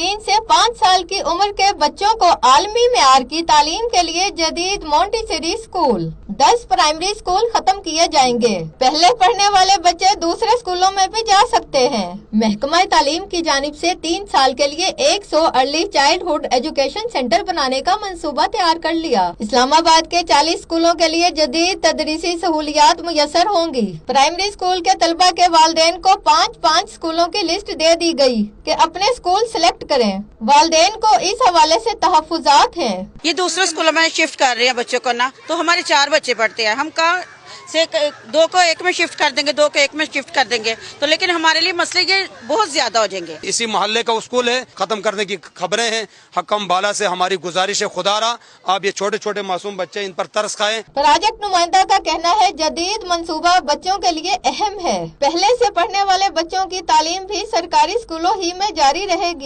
3 से 5 साल की उम्र के बच्चों को आलमी मेयार की तालीम के लिए जदीद मोंटेसरी स्कूल 10 प्राइमरी स्कूल खत्म किए जाएंगे। पहले पढ़ने वाले बच्चे दूसरे स्कूलों में भी जा सकते हैं। महकमा तालीम की जानिब से 3 साल के लिए 100 अर्ली चाइल्डहुड एजुकेशन सेंटर बनाने का मंसूबा तैयार कर लिया। इस्लामाबाद के 40 स्कूलों के लिए जदीद तदरीसी सहूलियात मुयसर होंगी। प्राइमरी स्कूल के तलबा के वालिदैन को 5-5 स्कूलों की लिस्ट दे दी गई कि अपने स्कूल सिलेक्ट करें। वालिदैन को इस हवाले से तहफ्फुजात हैं। ये दूसरे स्कूलों में शिफ्ट कर रहे हैं बच्चों को ना, तो हमारे 4 बच्चे पढ़ते हैं, हम कहाँ से 2 को 1 में शिफ्ट कर देंगे, 2 को 1 में शिफ्ट कर देंगे, तो लेकिन हमारे लिए मसले ये बहुत ज्यादा हो जाएंगे। इसी मोहल्ले का स्कूल है, खत्म करने की खबरें हैं। हकम बाला से हमारी गुजारिश है, खुदारा आप ये छोटे छोटे मासूम बच्चे इन पर तरस खाएं। प्रोजेक्ट नुमाइंदा का कहना है जदीद मंसूबा बच्चों के लिए अहम है। पहले से पढ़ने वाले बच्चों की तालीम भी सरकारी स्कूलों ही में जारी रहेगी।